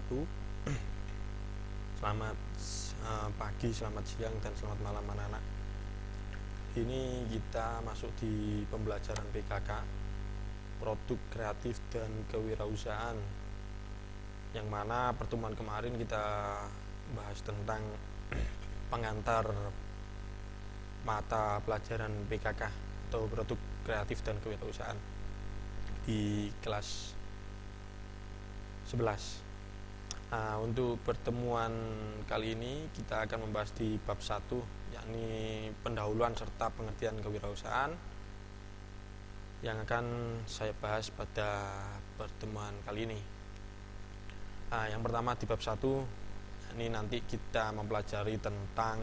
wabarakatuh. Selamat pagi, selamat siang, dan selamat malam anak-anak. Ini kita masuk di pembelajaran PKK, produk kreatif dan kewirausahaan, yang mana pertemuan kemarin kita bahas tentang pengantar mata pelajaran PKK atau produk kreatif dan kewirausahaan di kelas 11. Untuk pertemuan kali ini kita akan membahas di bab 1, yakni pendahuluan serta pengertian kewirausahaan, yang akan saya bahas pada pertemuan kali ini. Yang pertama di bab 1, ini nanti kita mempelajari tentang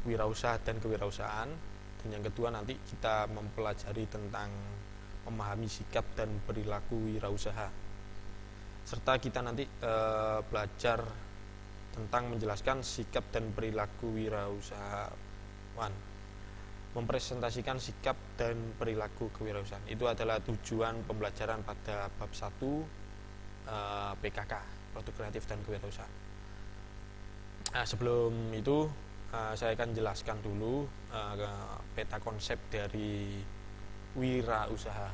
wirausaha dan kewirausahaan, dan yang kedua nanti kita mempelajari tentang memahami sikap dan perilaku wirausaha, serta kita nanti belajar tentang menjelaskan sikap dan perilaku wirausahawan, mempresentasikan sikap dan perilaku kewirausahaan. Itu adalah tujuan pembelajaran pada bab 1 PKK, produk kreatif dan kewirausahaan. Sebelum itu saya akan jelaskan dulu peta konsep dari wirausaha.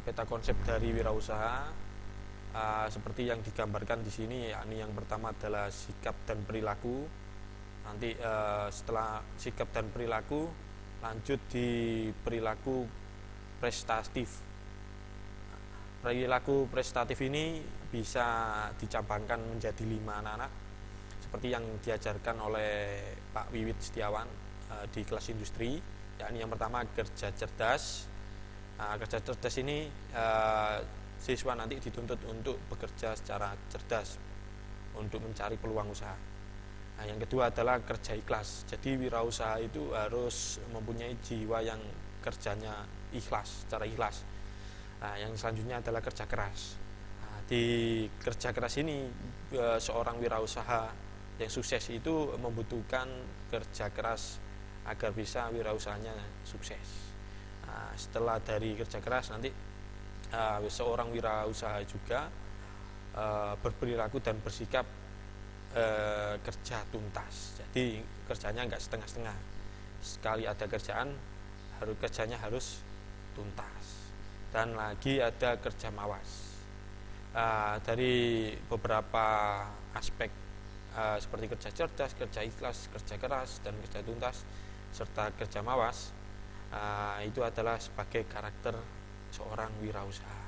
Peta konsep dari wirausaha seperti yang digambarkan di sini, yakni yang pertama adalah sikap dan perilaku. Nanti setelah sikap dan perilaku, lanjut di perilaku prestatif. Perilaku prestatif ini bisa dicabangkan menjadi 5 anak-anak, seperti yang diajarkan oleh Pak Wiwit Setiawan di kelas industri, yakni yang pertama kerja cerdas. Kerja cerdas ini siswa nanti dituntut untuk bekerja secara cerdas untuk mencari peluang usaha. Yang kedua adalah kerja ikhlas. Jadi wirausaha itu harus mempunyai jiwa yang kerjanya ikhlas, secara ikhlas. Yang selanjutnya adalah kerja keras. Di kerja keras ini seorang wirausaha yang sukses itu membutuhkan kerja keras agar bisa wirausahanya sukses. Setelah dari kerja keras nanti seorang wirausaha juga berperilaku dan bersikap kerja tuntas. Jadi kerjanya enggak setengah-setengah. Sekali ada kerjaan, kerjanya harus tuntas. Dan lagi ada kerja mawas. Dari beberapa aspek seperti kerja cerdas, kerja ikhlas, kerja keras, dan kerja tuntas, serta kerja mawas, itu adalah sebagai karakter seorang wirausaha.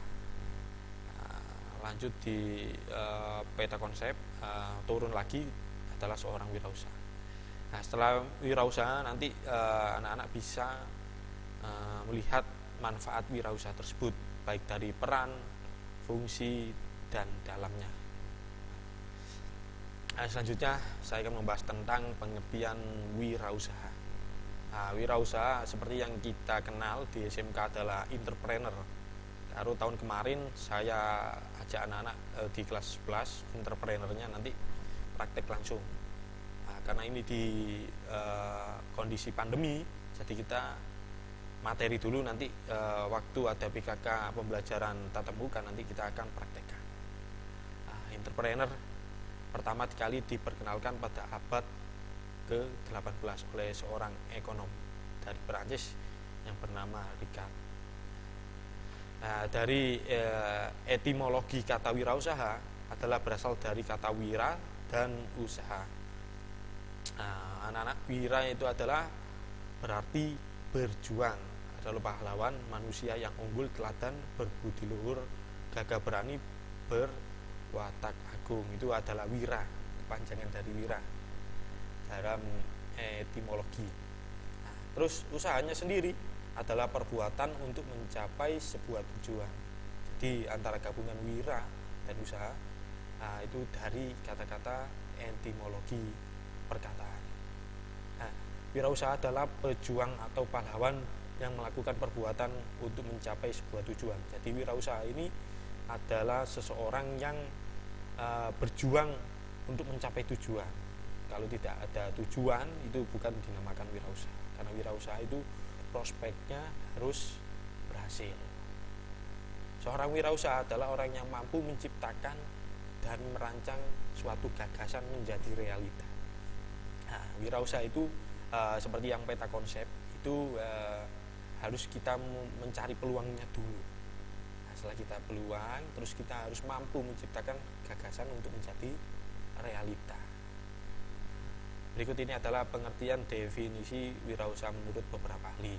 Lanjut di peta konsep, turun lagi adalah seorang wirausaha. Setelah wirausaha nanti anak-anak bisa melihat manfaat wirausaha tersebut, baik dari peran, fungsi, dan dalamnya. Selanjutnya saya akan membahas tentang pengertian wirausaha. Wirausaha seperti yang kita kenal di SMK adalah entrepreneur. Baru tahun kemarin saya ajak anak-anak di kelas 11, entrepreneurnya nanti praktek langsung. Karena ini di kondisi pandemi, jadi kita materi dulu, nanti waktu ada PKK pembelajaran tatap muka nanti kita akan praktekkan. Entrepreneur pertama kali diperkenalkan pada abad ke-18 oleh seorang ekonom dari Perancis yang bernama Ricard. Dari etimologi kata wirausaha adalah berasal dari kata wira dan usaha. Anak-anak, wira itu adalah berarti berjuang, adalah pahlawan, manusia yang unggul, teladan, berbudi luhur, gagah berani, berwatak agung. Itu adalah wira, kepanjangan dari wira dalam etimologi. Terus usahanya sendiri adalah perbuatan untuk mencapai sebuah tujuan. Jadi antara gabungan wira dan usaha itu dari kata-kata etimologi perkataan. Wirausaha adalah pejuang atau pahlawan yang melakukan perbuatan untuk mencapai sebuah tujuan. Jadi wirausaha ini adalah seseorang yang berjuang untuk mencapai tujuan. Kalau tidak ada tujuan, itu bukan dinamakan wirausaha. Karena wirausaha itu prospeknya harus berhasil. Seorang wirausaha adalah orang yang mampu menciptakan dan merancang suatu gagasan menjadi realita. Nah, wirausaha itu seperti yang peta konsep itu harus kita mencari peluangnya dulu. Nah, setelah kita peluang, terus kita harus mampu menciptakan gagasan untuk menjadi realita. Berikut ini adalah pengertian definisi wirausaha menurut beberapa ahli.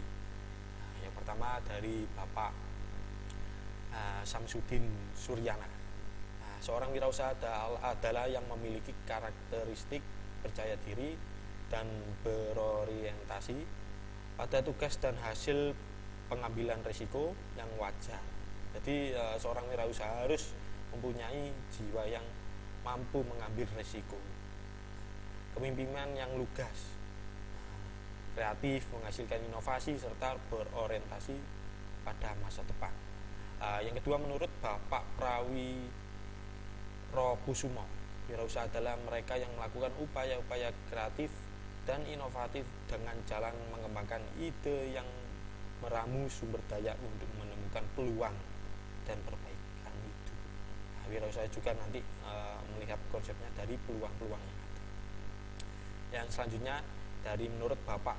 Nah, yang pertama dari Bapak Samsudin Suryana. Nah, seorang wirausaha adalah yang memiliki karakteristik percaya diri dan berorientasi pada tugas dan hasil pengambilan risiko yang wajar. Jadi seorang wirausaha harus mempunyai jiwa yang mampu mengambil risiko, kepemimpinan yang lugas, kreatif, menghasilkan inovasi, serta berorientasi pada masa depan. Yang kedua, menurut Bapak Prawi Rokusumo, wirausaha adalah mereka yang melakukan upaya-upaya kreatif dan inovatif dengan jalan mengembangkan ide yang meramu sumber daya untuk menemukan peluang dan perbaikan itu. Nah, wirausaha juga nanti melihat konsepnya dari peluang-peluang yang ada. Yang selanjutnya dari menurut Bapak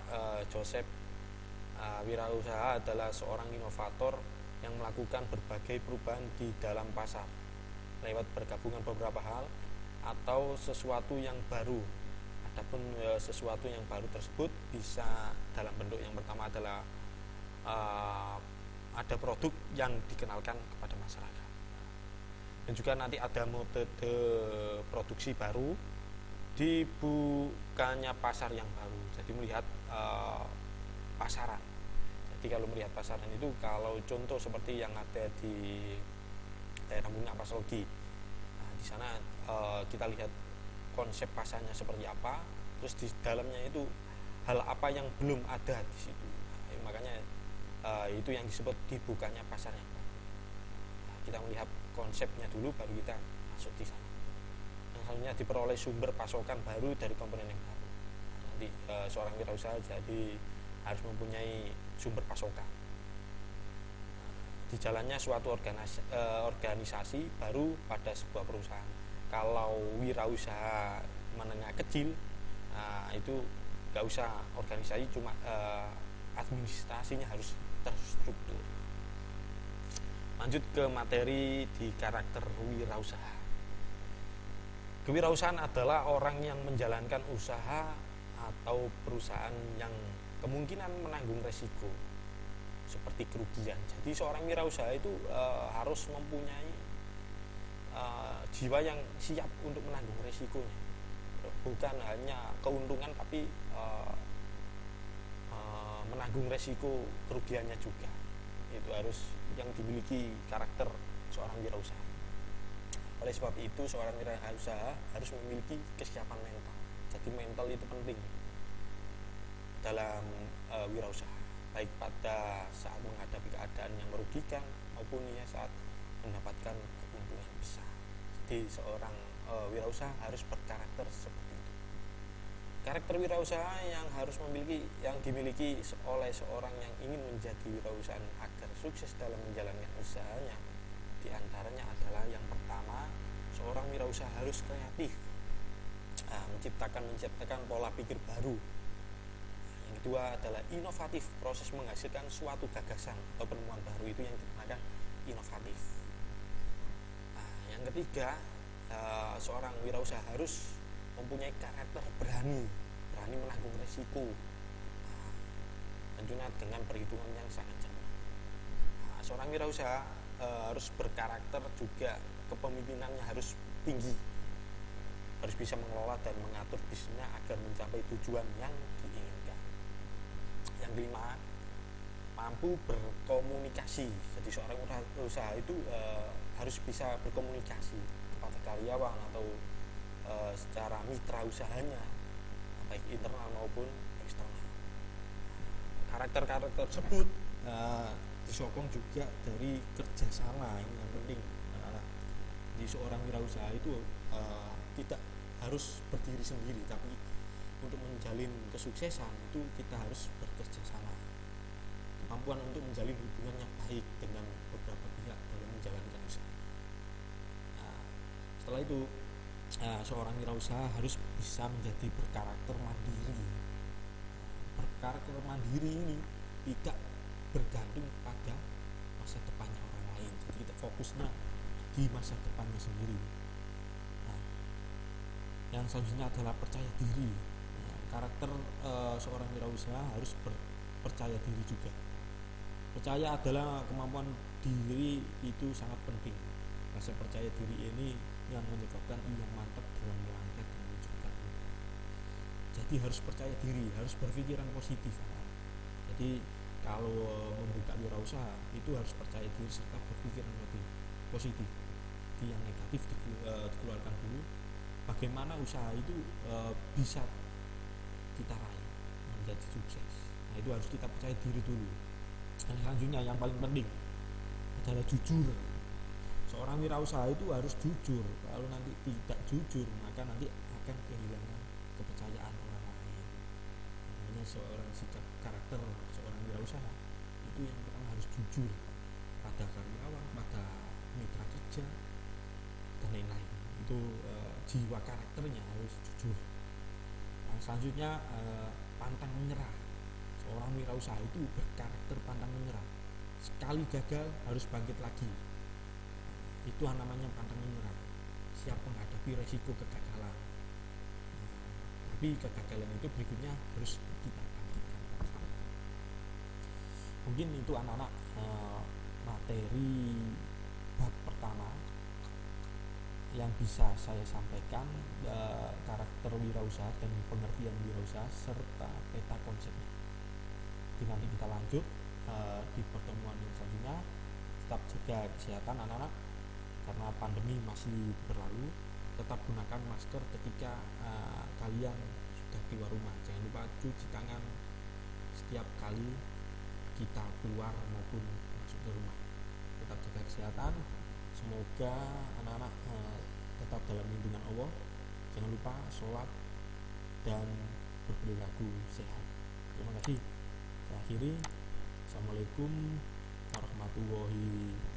Joseph, wirausaha adalah seorang inovator yang melakukan berbagai perubahan di dalam pasar lewat bergabungan beberapa hal atau sesuatu yang baru. Adapun sesuatu yang baru tersebut bisa dalam bentuk yang pertama adalah ada produk yang dikenalkan kepada masyarakat, dan juga nanti ada metode produksi baru, dibukanya pasar yang baru. Jadi melihat pasaran. Jadi kalau melihat pasaran itu, kalau contoh seperti yang ada di daerah Muna Paslogi, nah, di sana kita lihat konsep pasarnya seperti apa, terus di dalamnya itu hal apa yang belum ada di situ. Nah, makanya itu yang disebut dibukanya pasar yang baru. Nah, kita melihat konsepnya dulu, baru kita masuk di sana. Yang selanjutnya diperoleh sumber pasokan baru dari komponen yang baru. Nah, nanti seorang wirausaha jadi harus mempunyai sumber pasokan. Di jalannya suatu organisasi baru pada sebuah perusahaan. Kalau wirausaha menengah kecil, itu nggak usah organisasi, cuma administrasinya harus terstruktur. Lanjut ke materi di karakter wirausaha. Kewirausahaan adalah orang yang menjalankan usaha atau perusahaan yang kemungkinan menanggung resiko seperti kerugian. Jadi seorang wirausaha itu harus mempunyai jiwa yang siap untuk menanggung resikonya, bukan hanya keuntungan tapi menanggung resiko kerugiannya juga. Itu harus yang dimiliki karakter seorang wirausaha. Oleh sebab itu seorang wirausaha harus memiliki kesiapan mental. Jadi mental itu penting dalam wirausaha, baik pada saat menghadapi keadaan yang merugikan maupun ya saat mendapatkan keuntungan besar. Jadi seorang wirausaha harus berkarakter seperti itu. Karakter wirausaha yang dimiliki oleh seorang yang ingin menjadi wirausaha agar sukses dalam menjalankan usahanya, diantaranya adalah yang pertama, seorang wirausaha harus kreatif, menciptakan pola pikir baru. Yang kedua adalah inovatif, proses menghasilkan suatu gagasan atau penemuan baru itu yang dinamakan inovatif. Nah, yang ketiga, seorang wirausaha harus mempunyai karakter berani menanggung resiko, tentunya dengan perhitungan yang sangat cermat. Nah, seorang wirausaha harus berkarakter juga, kepemimpinannya harus tinggi, harus bisa mengelola dan mengatur bisnisnya agar mencapai tujuan yang diinginkan. Yang kelima, mampu berkomunikasi. Jadi seorang wirausaha itu harus bisa berkomunikasi kepada karyawan atau secara mitra usahanya, baik internal maupun eksternal. Karakter-karakter tersebut disokong juga dari kerjasama, ini yang penting. Jadi seorang wirausaha itu tidak harus berdiri sendiri, tapi untuk menjalin kesuksesan itu kita harus bekerja sama. kemampuan untuk menjalin hubungan yang baik dengan beberapa pihak dalam menjalankan usaha. Nah, setelah itu seorang wirausaha harus bisa menjadi berkarakter mandiri. Berkarakter mandiri ini tidak bergantung pada masa depannya orang lain, jadi kita fokusnya di masa depannya sendiri. Nah, yang selanjutnya adalah percaya diri. Nah, karakter seorang wirausaha harus percaya diri juga. Percaya adalah kemampuan diri itu sangat penting. Rasa percaya diri ini yang menyebabkan ia mantap dalam melangkah dan mencoba. Jadi harus percaya diri, harus berpikiran positif. Jadi kalau membuka wirausaha itu harus percaya diri serta berpikiran positif. Jadi yang negatif dikeluarkan dulu. Bagaimana usaha itu bisa kita raih menjadi sukses. Nah, itu harus kita percaya diri dulu. Dan selanjutnya yang paling penting adalah jujur. Seorang wirausaha itu harus jujur. Kalau nanti tidak jujur, maka nanti akan kehilangan kepercayaan orang lain. Makanya seorang sikap karakter seorang wirausaha itu yang pertama harus jujur pada karyawan, pada mitra kerja, dan lain-lain. Itu jiwa karakternya harus jujur. Nah, selanjutnya pantang menyerah. Seorang wirausaha itu berkarakter pantang menyerah. Sekali gagal harus bangkit lagi. Itu namanya pantang menyerah. Siap menghadapi resiko kegagalan. Tapi kegagalan itu berikutnya harus kita bangkitkan. Mungkin itu anak-anak materi bab pertama yang bisa saya sampaikan, karakter wirausaha dan pengertian wirausaha serta peta konsepnya. Jadi nanti kita lanjut di pertemuan yang selanjutnya. Tetap jaga kesehatan anak-anak karena pandemi masih berlalu. Tetap gunakan masker ketika kalian sudah keluar rumah. Jangan lupa cuci tangan setiap kali kita keluar maupun masuk ke rumah. Tetap jaga kesehatan. Semoga anak-anak tetap dalam lindungan Allah. Jangan lupa sholat dan berperilaku sehat. Terima kasih. Saya akhiri. Assalamualaikum warahmatullahi wabarakatuh.